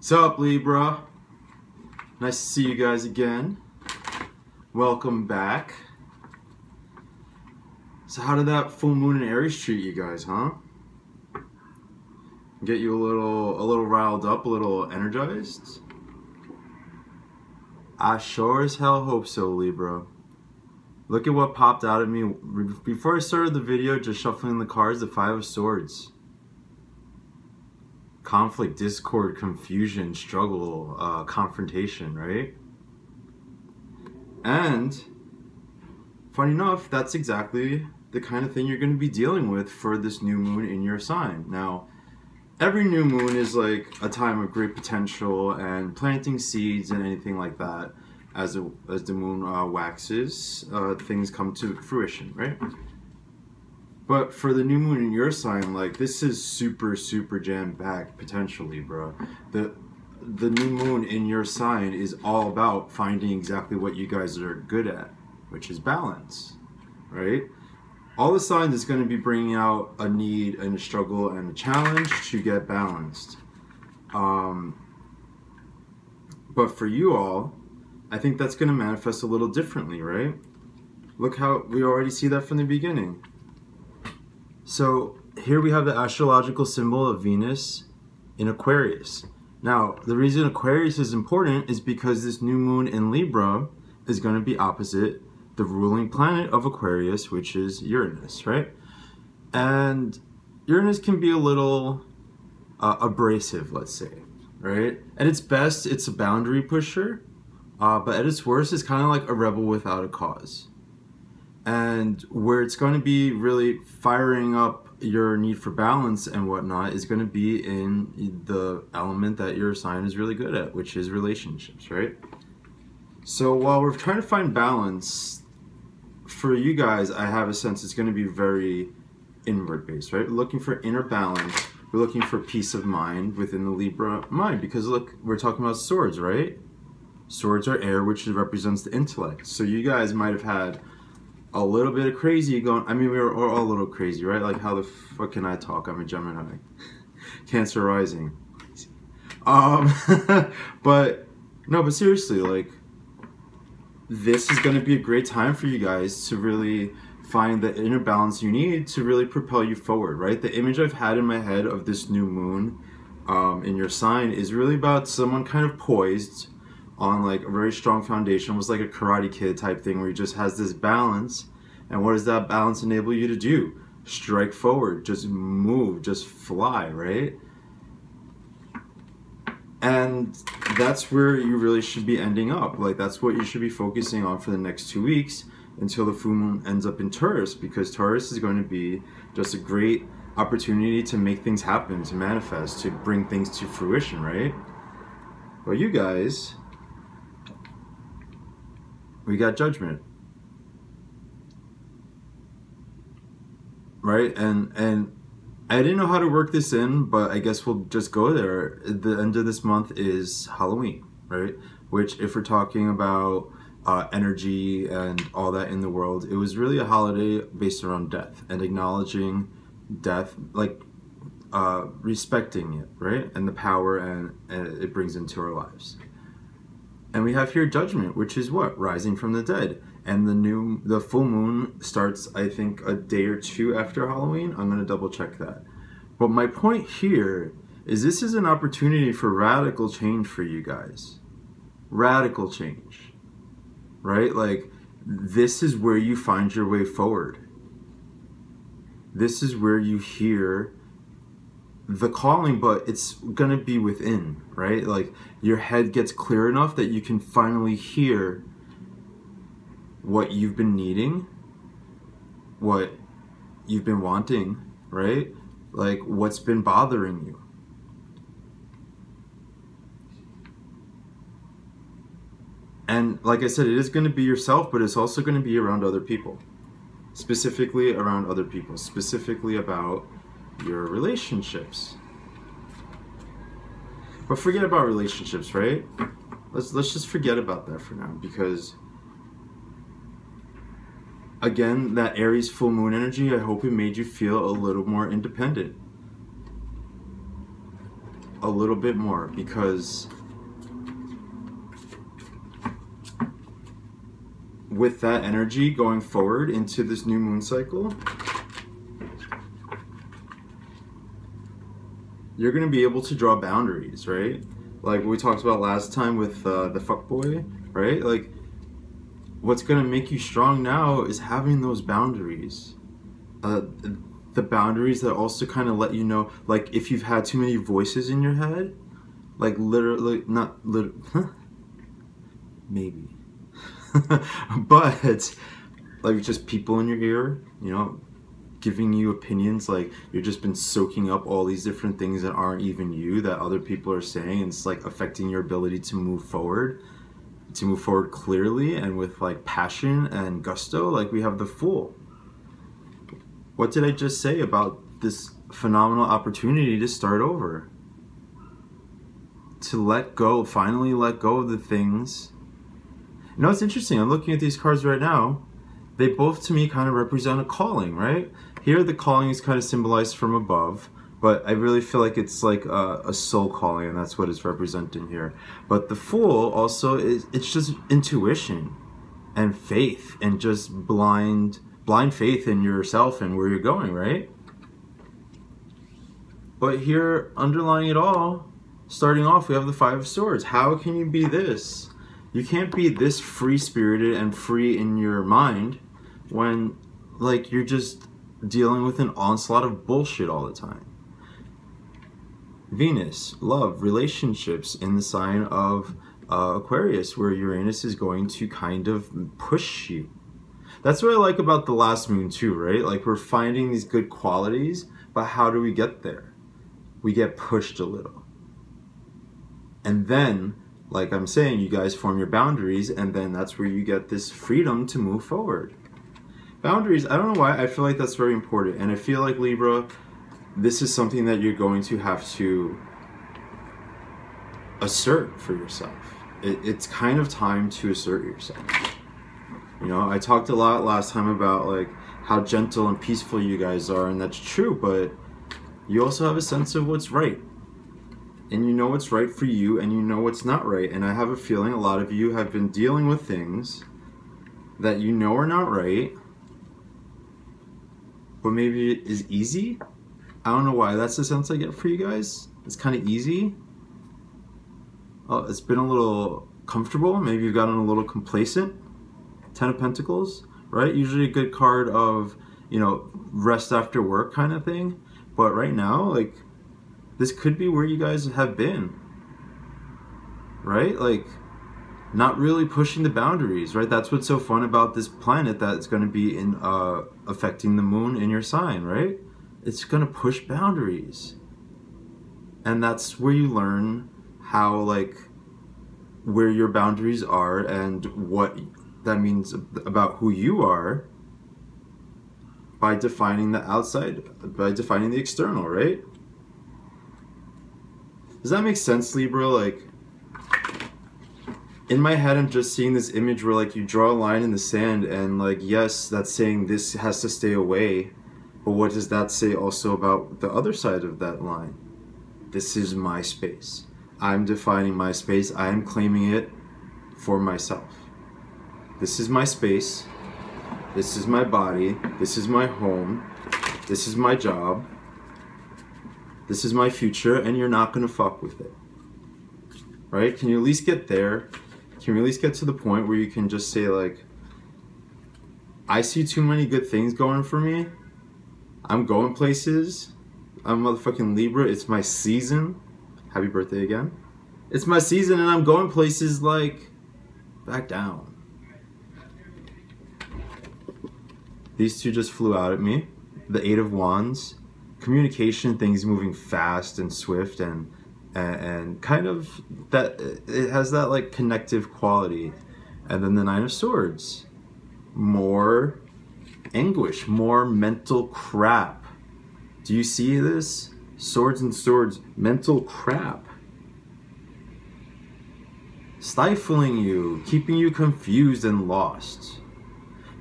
What's up, Libra? Nice to see you guys again. Welcome back. So how did that full moon in Aries treat you guys, huh? Get you a little riled up, a little energized? I sure as hell hope so, Libra. Look at what popped out at me. Before I started the video, just shuffling the cards, the Five of Swords. Conflict, discord, confusion, struggle, confrontation, right? And funny enough, that's exactly the kind of thing you're going to be dealing with for this new moon in your sign. Now, every new moon is like a time of great potential and planting seeds and anything like that. As the moon waxes, things come to fruition, right? But for the new moon in your sign, like, this is super jam-packed potentially, bro. The new moon in your sign is all about finding exactly what you guys are good at, which is balance, right? All the signs is going to be bringing out a need and a struggle and a challenge to get balanced. But for you all, I think that's going to manifest a little differently, right? Look how we already see that from the beginning. So here we have the astrological symbol of Venus in Aquarius. Now, the reason Aquarius is important is because this new moon in Libra is going to be opposite the ruling planet of Aquarius, which is Uranus, right? And Uranus can be a little abrasive, let's say, right? At its best, it's a boundary pusher, but at its worst, it's kind of like a rebel without a cause. And where it's going to be really firing up your need for balance and whatnot is going to be in the element that your sign is really good at, which is relationships, right? So while we're trying to find balance, for you guys, I have a sense it's going to be very inward based, right? We're looking for inner balance. We're looking for peace of mind within the Libra mind, because look, we're talking about swords, right? Swords are air, which represents the intellect. So you guys might have had a little bit of crazy going. I mean, we were all a little crazy, right? Like, how the fuck can I talk? I'm a Gemini. Cancer rising. But no, but seriously, like, this is going to be a great time for you guys to really find the inner balance you need to really propel you forward, right? The image I've had in my head of this new moon in your sign is really about someone kind of poised on like a very strong foundation, almost like a Karate Kid type thing, where he just has this balance. And what does that balance enable you to do? Strike forward, just move, just fly, right? And that's where you really should be ending up. Like, that's what you should be focusing on for the next 2 weeks until the full moon ends up in Taurus, because Taurus is going to be just a great opportunity to make things happen, to manifest, to bring things to fruition, right? Well, you guys, we got Judgment, right? And I didn't know how to work this in, but I guess we'll just go there. The end of this month is Halloween, right? Which, if we're talking about energy and all that in the world, it was really a holiday based around death and acknowledging death, like respecting it, right? And the power and it brings into our lives. And we have here Judgment, which is what? Rising from the dead. And the full moon starts, I think, a day or two after Halloween. I'm going to double check that. But my point here is this is an opportunity for radical change for you guys. Radical change, right? Like, this is where you find your way forward. This is where you hear the calling, but it's gonna be within, right? Like, your head gets clear enough that you can finally hear what you've been needing, what you've been wanting, right? Like, what's been bothering you. And like I said, it is going to be yourself, but it's also going to be around other people. Specifically around other people, specifically about your relationships. But forget about relationships, right? Let's just forget about that for now, because again, that Aries full moon energy, I hope it made you feel a little more independent. a little bit more, because with that energy going forward into this new moon cycle, you're going to be able to draw boundaries, right? Like we talked about last time with the fuckboy, right? Like, what's going to make you strong now is having those boundaries. The boundaries that also kind of let you know, like, if you've had too many voices in your head, like literally, not literally, maybe, but like just people in your ear, you know, giving you opinions, like you've just been soaking up all these different things that aren't even you, that other people are saying, and it's like affecting your ability to move forward clearly and with like passion and gusto. Like we have the Fool. What did I just say about this phenomenal opportunity to start over? To let go, finally let go of the things. You know, it's interesting, I'm looking at these cards right now. They both to me kind of represent a calling, right? Here the calling is kind of symbolized from above, but I really feel like it's like a soul calling, and that's what it's representing here. But the Fool also it's just intuition and faith, and just blind faith in yourself and where you're going, right? But here, underlying it all, starting off, we have the Five of Swords. How can you be this? You can't be this free-spirited and free in your mind when, like, you're just dealing with an onslaught of bullshit all the time. Venus, love, relationships in the sign of Aquarius, where Uranus is going to kind of push you. That's what I like about the last moon too, right? Like, we're finding these good qualities, but how do we get there? We get pushed a little. And then, like I'm saying, you guys form your boundaries, and then that's where you get this freedom to move forward. Boundaries, I don't know why, I feel like that's very important. And I feel like, Libra, this is something that you're going to have to assert for yourself. It's kind of time to assert yourself. You know, I talked a lot last time about like how gentle and peaceful you guys are, and that's true, but you also have a sense of what's right. And you know what's right for you, and you know what's not right. And I have a feeling a lot of you have been dealing with things that you know are not right, but maybe it is easy. I don't know why that's the sense I get for you guys. It's kind of easy. Oh, it's been a little comfortable. Maybe you've gotten a little complacent. Ten of Pentacles, right? Usually a good card of, you know, rest after work kind of thing. But right now, like, this could be where you guys have been, right? Like, not really pushing the boundaries, right? That's what's so fun about this planet, that it's going to be in affecting the moon in your sign, right? It's going to push boundaries. And that's where you learn how, like, where your boundaries are and what that means about who you are by defining the outside, by defining the external, right? Does that make sense, Libra? Like, in my head, I'm just seeing this image where, like, you draw a line in the sand, and, like, yes, that's saying this has to stay away, but what does that say also about the other side of that line? This is my space. I'm defining my space. I am claiming it for myself. This is my space. This is my body. This is my home. This is my job. This is my future, and you're not gonna fuck with it. Right? Can you at least get there? Can you at least get to the point where you can just say, like, I see too many good things going for me. I'm going places. I'm motherfucking Libra. It's my season. Happy birthday again. It's my season, and I'm going places. Like, back down. These two just flew out at me. The Eight of Wands. Communication, things moving fast and swift, and kind of that, it has that like connective quality. And then the Nine of Swords. More anguish, more mental crap. Do you see this? Swords and swords, mental crap. Stifling you, keeping you confused and lost.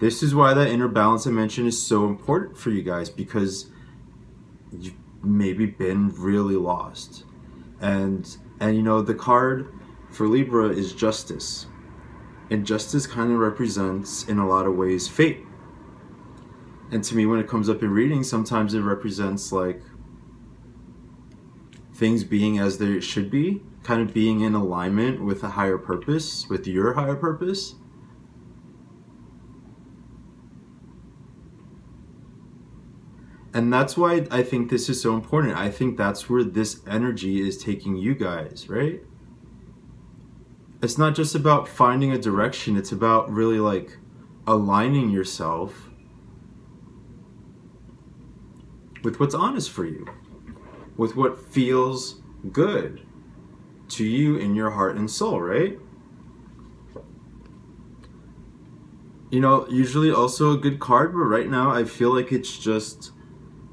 This is why that inner balance I mentioned is so important for you guys, because you've maybe been really lost. And you know, the card for Libra is justice. And justice kind of represents, in a lot of ways, fate. And to me, when it comes up in reading, sometimes it represents like things being as they should be, kind of being in alignment with a higher purpose, with your higher purpose. And that's why I think this is so important. I think that's where this energy is taking you guys, right? It's not just about finding a direction, it's about really like aligning yourself with what's honest for you, with what feels good to you in your heart and soul, right? You know, usually also a good card, but right now I feel like it's just,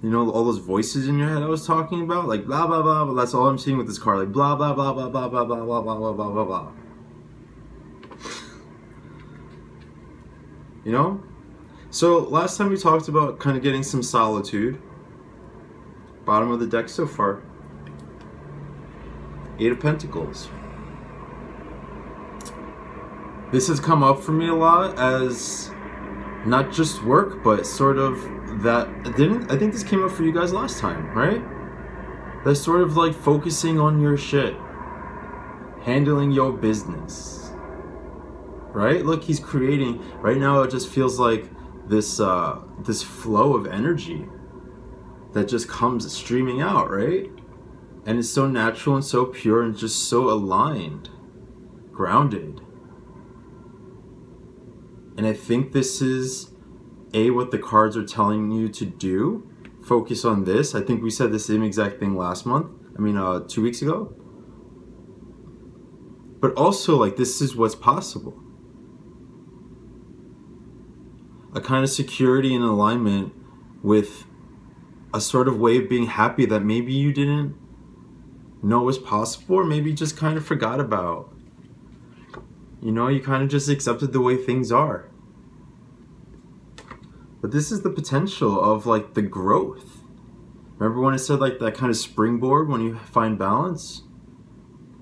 you know, all those voices in your head I was talking about, like blah blah blah, but that's all I'm seeing with this card, like blah blah blah blah blah blah blah blah blah blah blah blah blah. You know? So last time we talked about kind of getting some solitude. Bottom of the deck so far. 8 of Pentacles. This has come up for me a lot as not just work, but sort of that I think this came up for you guys last time, right? That's sort of like focusing on your shit, handling your business, right? Look, he's creating right now. It just feels like this this flow of energy that just comes streaming out, right? And it's so natural and so pure and just so aligned, grounded. And I think this is what the cards are telling you to do. Focus on this. I think we said the same exact thing last month. 2 weeks ago. But also, like, this is what's possible. A kind of security and alignment with a sort of way of being happy that maybe you didn't know was possible, or maybe just kind of forgot about. You know, you kind of just accepted the way things are. But this is the potential of like the growth. Remember when I said like that kind of springboard when you find balance?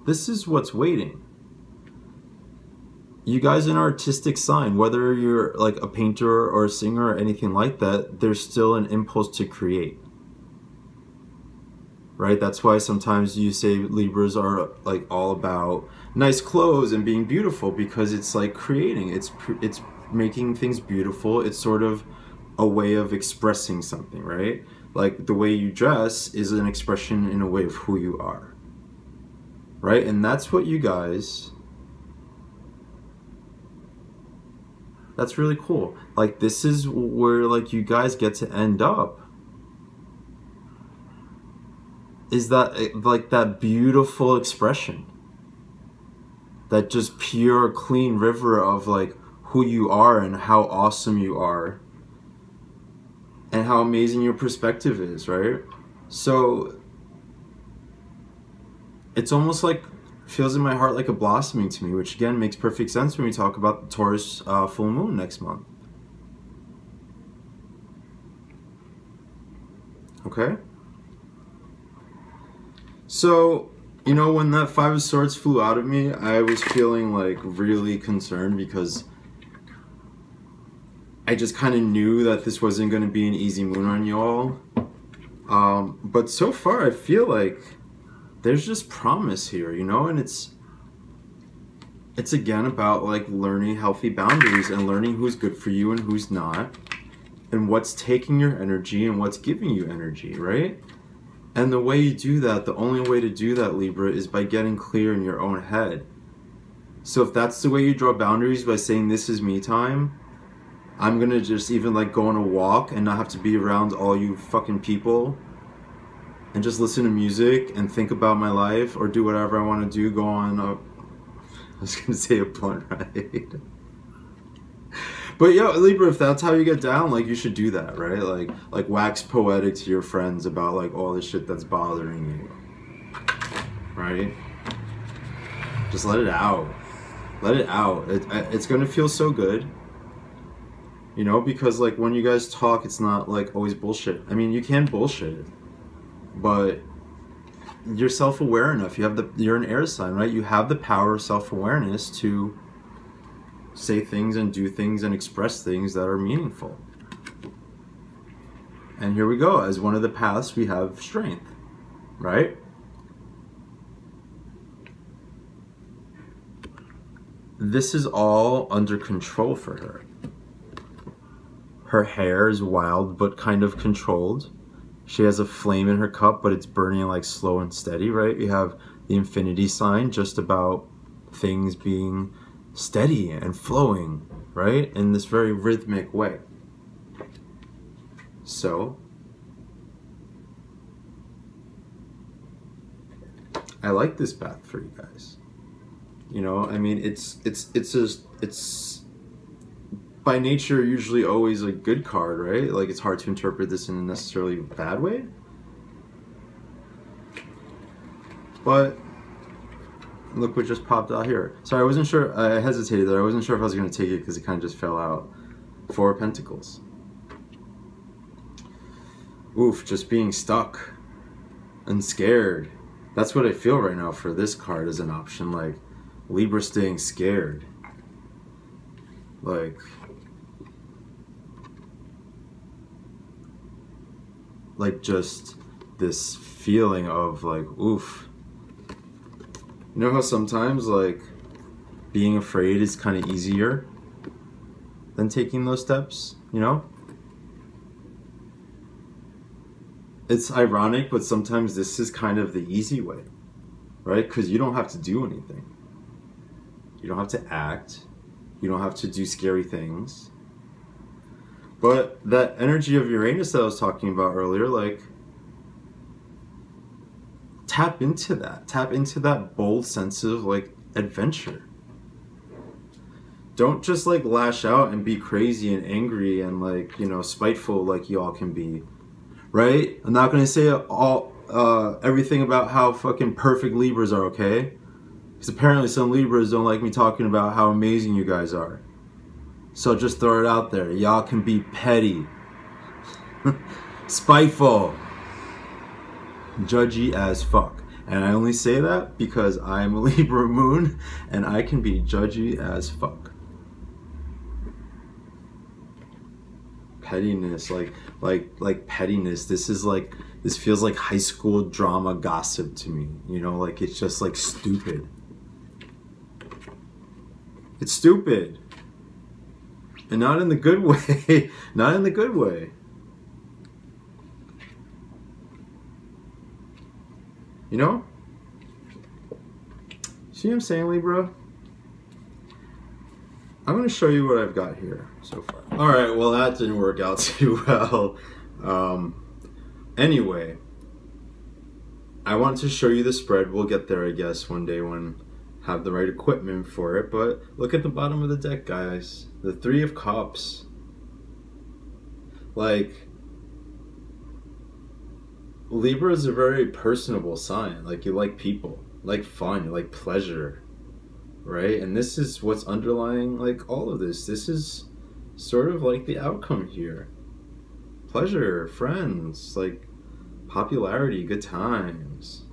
This is what's waiting. You guys in an artistic sign, whether you're like a painter or a singer or anything like that, there's still an impulse to create. Right? That's why sometimes you say Libras are like all about nice clothes and being beautiful, because it's like creating, it's making things beautiful. It's sort of a way of expressing something, right? Like the way you dress is an expression in a way of who you are, right? And that's what you guys, that's really cool. Like this is where like you guys get to end up, is that like that beautiful expression, that just pure clean river of like who you are and how awesome you are and how amazing your perspective is, right? So it's almost like, feels in my heart like a blossoming to me, which again makes perfect sense when we talk about the Taurus full moon next month. Okay? So, you know, when that 5 of Swords flew out of me, I was feeling like really concerned, because I just kind of knew that this wasn't going to be an easy moon on you all. But so far I feel like there's just promise here, you know, and it's again about like learning healthy boundaries and learning who's good for you and who's not, and what's taking your energy and what's giving you energy, right? And the way you do that, the only way to do that, Libra, is by getting clear in your own head. So if that's the way you draw boundaries, by saying this is me time, I'm gonna just even like go on a walk and not have to be around all you fucking people, and just listen to music and think about my life, or do whatever I want to do, go on a, I was gonna say a blunt ride. But yo, Libra, if that's how you get down, like you should do that, right? Like wax poetic to your friends about like all the shit that's bothering you, right? Just let it out. Let it out. It's gonna feel so good. You know, because like when you guys talk, it's not like always bullshit. I mean, you can bullshit, but you're self-aware enough. You're an air sign, right? You have the power of self-awareness to say things and do things and express things that are meaningful. And here we go. As one of the paths, we have strength, right? This is all under control for her. Her hair is wild but kind of controlled. She has a flame in her cup, but it's burning like slow and steady, right? We have the infinity sign, just about things being steady and flowing, right? In this very rhythmic way. So, I like this path for you guys. You know, I mean, it's by nature usually always a good card, right? Like, it's hard to interpret this in a necessarily bad way. But look what just popped out here. Sorry, I wasn't sure. I hesitated there. I wasn't sure if I was going to take it because it kind of just fell out. 4 of Pentacles. Oof, just being stuck and scared. That's what I feel right now for this card as an option. Like, Libra staying scared. Like just this feeling of like, oof. You know how sometimes like being afraid is kind of easier than taking those steps, you know? It's ironic, but sometimes this is kind of the easy way, right? Because you don't have to do anything. You don't have to act. You don't have to do scary things. But that energy of Uranus that I was talking about earlier, like, tap into that. Tap into that bold sense of, like, adventure. Don't just, like, lash out and be crazy and angry and, like, you know, spiteful like y'all can be. Right? I'm not going to say everything about how fucking perfect Libras are, okay? Because apparently some Libras don't like me talking about how amazing you guys are. So just throw it out there. Y'all can be petty, spiteful, judgy as fuck. And I only say that because I'm a Libra moon and I can be judgy as fuck. Pettiness, like pettiness. This feels like high school drama gossip to me. You know, like it's just like stupid. It's stupid. And not in the good way. Not in the good way. You know? See what I'm saying, Libra? I'm going to show you what I've got here so far. Alright, well that didn't work out too well. Anyway, I wanted to show you the spread. We'll get there, I guess, one day when I have the right equipment for it. But look at the bottom of the deck, guys. The 3 of Cups. Like, Libra is a very personable sign. Like, you like people, like fun, you like pleasure, right? And this is what's underlying, like, all of this. This is sort of like the outcome here. Pleasure, friends, like, popularity, good times.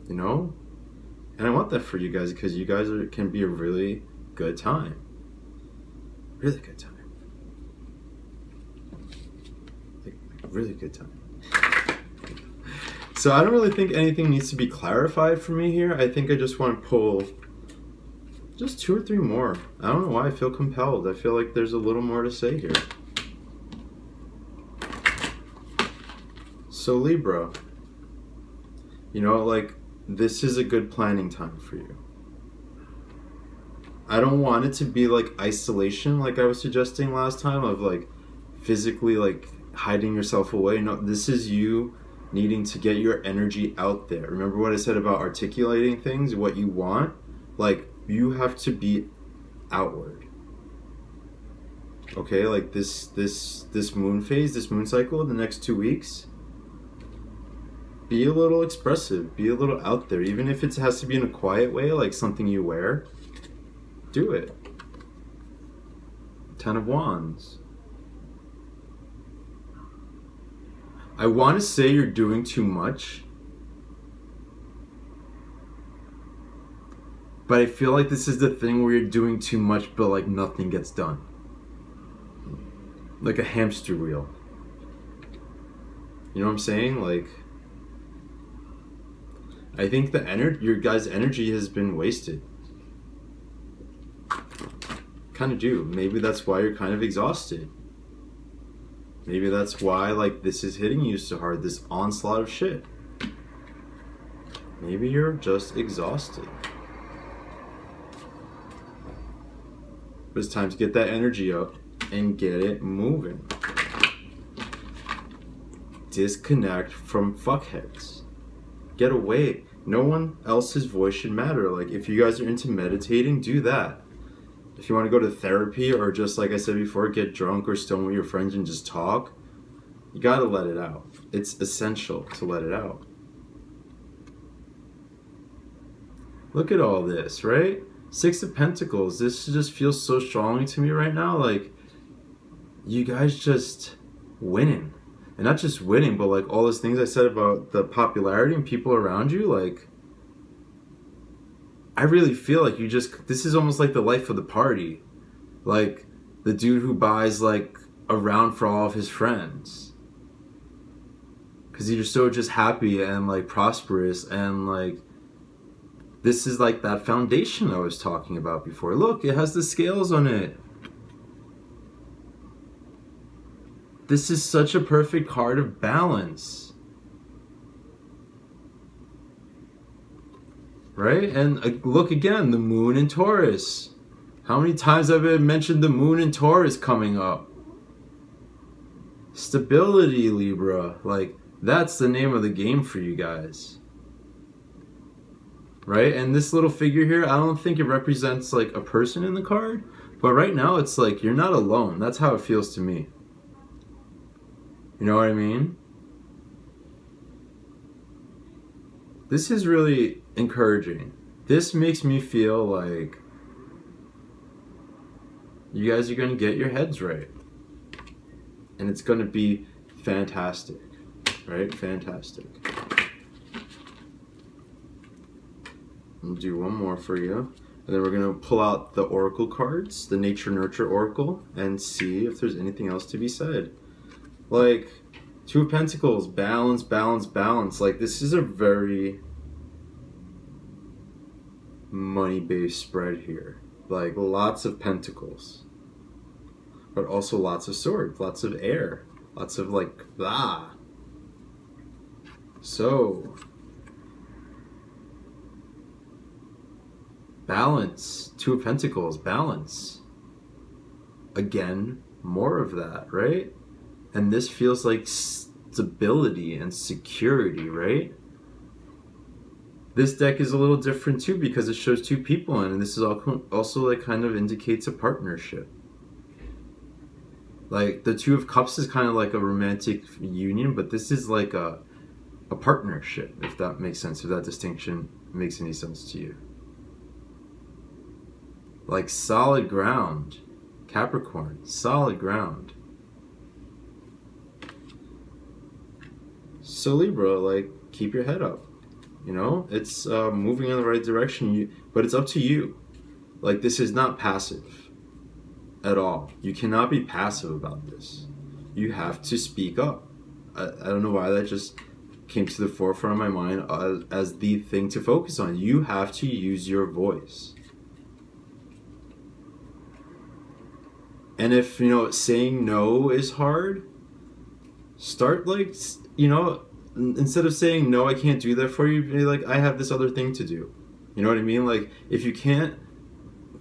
You know? And I want that for you guys because you guys can be a really good time. Really good time. Like, really good time. So I don't really think anything needs to be clarified for me here. I think I just want to pull just 2 or 3 more. I don't know why I feel compelled. I feel like there's a little more to say here. So Libra, you know, like, this is a good planning time for you. I don't want it to be like isolation, like I was suggesting last time, of like physically like hiding yourself away. No, this is you needing to get your energy out there. Remember what I said about articulating things, what you want? Like, you have to be outward. Okay, like this moon phase, this moon cycle, the next 2 weeks, be a little expressive, be a little out there, even if it has to be in a quiet way, like something you wear. Do it. 10 of Wands. I want to say you're doing too much, but I feel like this is the thing where you're doing too much, but like nothing gets done. Like a hamster wheel. You know what I'm saying? Like, I think your guys' energy has been wasted. Kind of do. Maybe that's why you're kind of exhausted. Maybe that's why, like, this is hitting you so hard, this onslaught of shit. Maybe you're just exhausted. But it's time to get that energy up and get it moving. Disconnect from fuckheads. Get away. No one else's voice should matter. Like, if you guys are into meditating, do that. If you want to go to therapy or just, like I said before, get drunk or stoned with your friends and just talk, you gotta let it out. It's essential to let it out. Look at all this, right? Six of Pentacles. This just feels so strongly to me right now. Like, you guys just winning. And not just winning, but like all those things I said about the popularity and people around you, like, I really feel like this is almost like the life of the party. Like, the dude who buys like a round for all of his friends. Because you're so just happy and like prosperous, and like, this is like that foundation I was talking about before. Look, it has the scales on it. This is such a perfect card of balance. Right? And look again, the moon in Taurus. How many times have I mentioned the moon in Taurus coming up? Stability, Libra. Like, that's the name of the game for you guys. Right? And this little figure here, I don't think it represents like a person in the card. But right now it's like you're not alone. That's how it feels to me. You know what I mean? This is really encouraging. This makes me feel like you guys are going to get your heads right. And it's going to be fantastic. Right? Fantastic. I'll do one more for you. And then we're going to pull out the Oracle cards, the Nature Nurture Oracle, and see if there's anything else to be said. Like, Two of Pentacles, balance, balance, balance. Like, this is a very money-based spread here. Like, lots of pentacles. But also lots of swords, lots of air. Lots of, like, blah. So, balance. Two of Pentacles, balance. Again, more of that, right? And this feels like stability and security, right? This deck is a little different too because it shows two people in, and this is also like kind of indicates a partnership. Like, the Two of Cups is kind of like a romantic union, but this is like a partnership, if that makes sense, if that distinction makes any sense to you. Like, solid ground. Capricorn, solid ground. So Libra, like, keep your head up. You know, it's moving in the right direction, but it's up to you. Like, this is not passive at all. You cannot be passive about this. You have to speak up. I don't know why that just came to the forefront of my mind as the thing to focus on. You have to use your voice. And if, you know, saying no is hard, start, like, you know, instead of saying, no, I can't do that for you, be like, I have this other thing to do. You know what I mean? Like, if you can't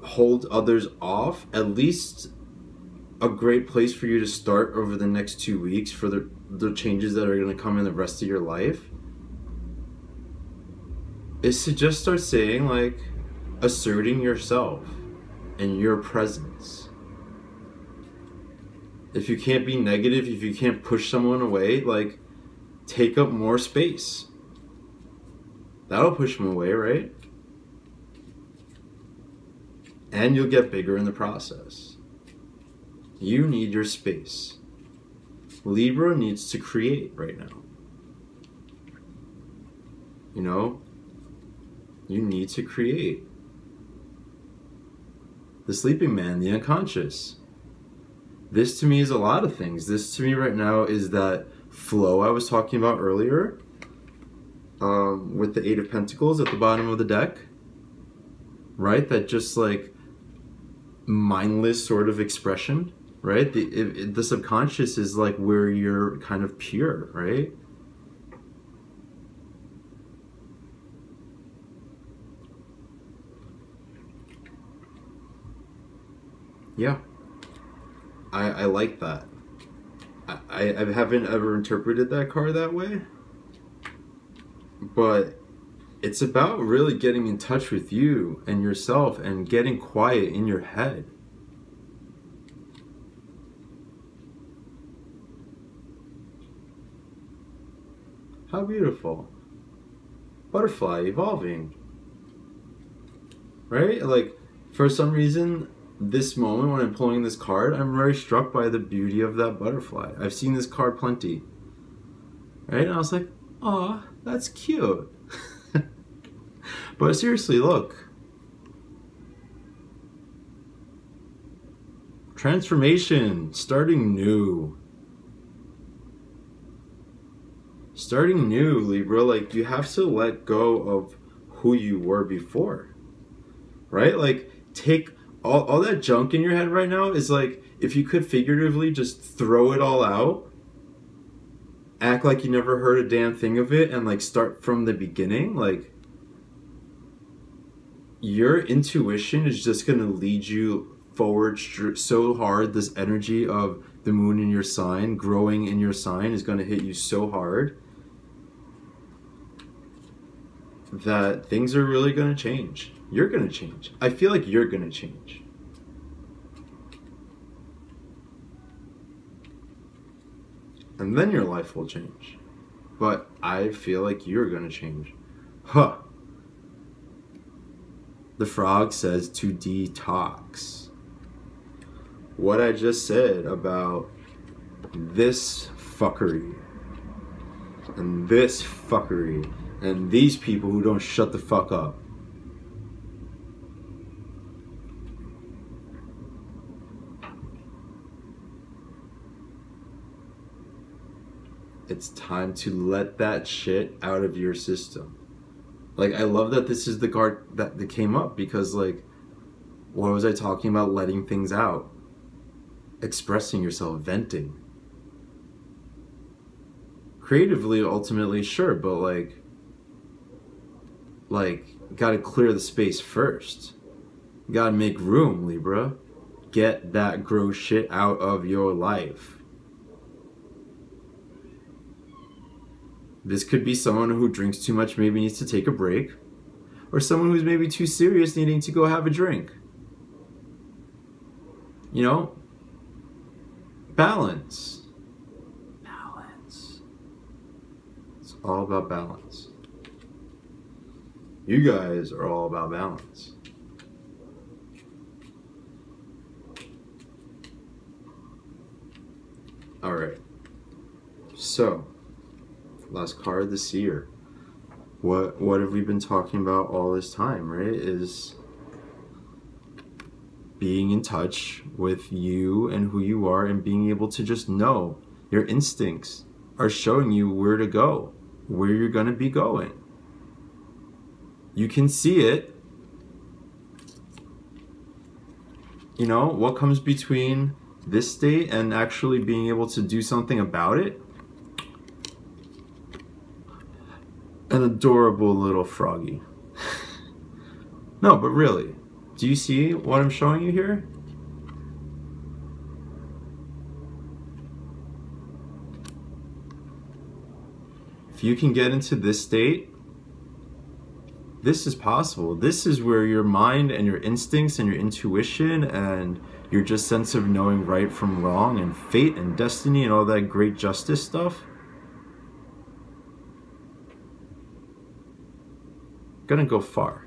hold others off, at least a great place for you to start over the next 2 weeks for the changes that are going to come in the rest of your life is to just start saying, like, asserting yourself and your presence. If you can't be negative, if you can't push someone away, like, take up more space. That'll push them away, right? And you'll get bigger in the process. You need your space. Libra needs to create right now. You know, you need to create. The sleeping man, the unconscious. This to me is a lot of things. This to me right now is that flow I was talking about earlier, with the Eight of Pentacles at the bottom of the deck, right? That just like mindless sort of expression, right? The subconscious is like where you're kind of pure, right? Yeah, I like that. I haven't ever interpreted that card that way, but it's about really getting in touch with you and yourself and getting quiet in your head. How beautiful. Butterfly evolving. Right? Like, for some reason, this moment when I'm pulling this card, I'm very struck by the beauty of that butterfly. I've seen this card plenty. Right? And I was like, aw, that's cute. But seriously, look. Transformation, starting new. Starting new, Libra. Like, you have to let go of who you were before. Right? Like, take all that junk in your head right now is like, if you could figuratively just throw it all out, act like you never heard a damn thing of it, and like start from the beginning, like, your intuition is just going to lead you forward so hard. This energy of the moon in your sign, growing in your sign, is going to hit you so hard that things are really going to change. You're going to change. I feel like you're going to change. And then your life will change. But I feel like you're going to change. Huh. The frog says to detox. What I just said about this fuckery and this fuckery and these people who don't shut the fuck up. It's time to let that shit out of your system. Like, I love that this is the card that came up, because like, what was I talking about? Letting things out. Expressing yourself, venting. Creatively, ultimately, sure, but like, gotta clear the space first. Gotta make room, Libra. Get that gross shit out of your life. This could be someone who drinks too much, maybe needs to take a break. Or someone who's maybe too serious, needing to go have a drink. You know? Balance. Balance. It's all about balance. You guys are all about balance. Alright. So, last card, the Seer. What have we been talking about all this time, right? Is being in touch with you and who you are, and being able to just know your instincts are showing you where to go, where you're going to be going. You can see it. You know, what comes between this state and actually being able to do something about it? An adorable little froggy. No, but really, do you see what I'm showing you here? If you can get into this state, this is possible. This is where your mind and your instincts and your intuition and your just sense of knowing right from wrong and fate and destiny and all that great justice stuff gonna go far.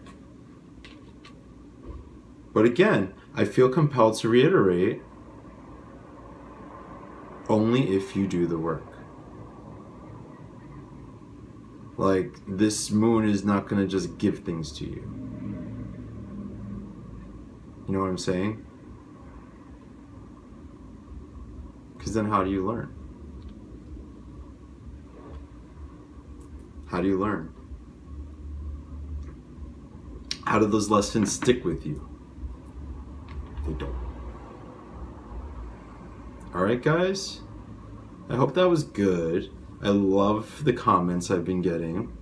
But again, I feel compelled to reiterate, only if you do the work. Like, this moon is not going to just give things to you. You know what I'm saying? Because then how do you learn? How do you learn? How do those lessons stick with you? They don't. Alright, guys? I hope that was good. I love the comments I've been getting.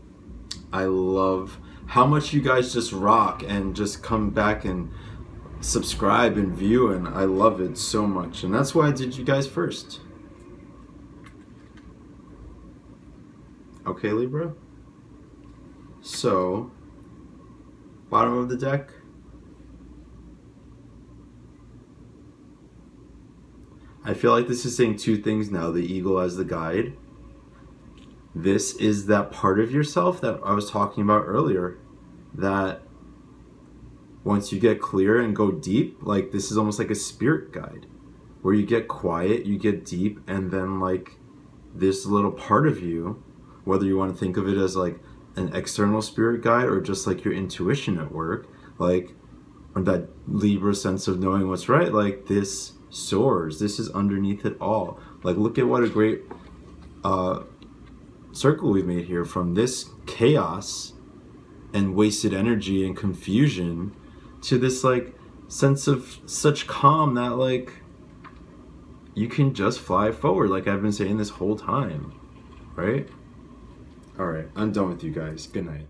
I love how much you guys just rock and just come back and subscribe and view, and I love it so much. And that's why I did you guys first. Okay, Libra? So, bottom of the deck. I feel like this is saying two things now. The eagle as the guide. This is that part of yourself that I was talking about earlier, that once you get clear and go deep, like this is almost like a spirit guide, where you get quiet, you get deep, and then like this little part of you, whether you want to think of it as like an external spirit guide or just like your intuition at work, like, or that Libra sense of knowing what's right, like this soars. This is underneath it all. Like, look at what a great circle we've made here, from this chaos and wasted energy and confusion to this like sense of such calm that like you can just fly forward, like I've been saying this whole time, right? All right, I'm done with you guys. Good night.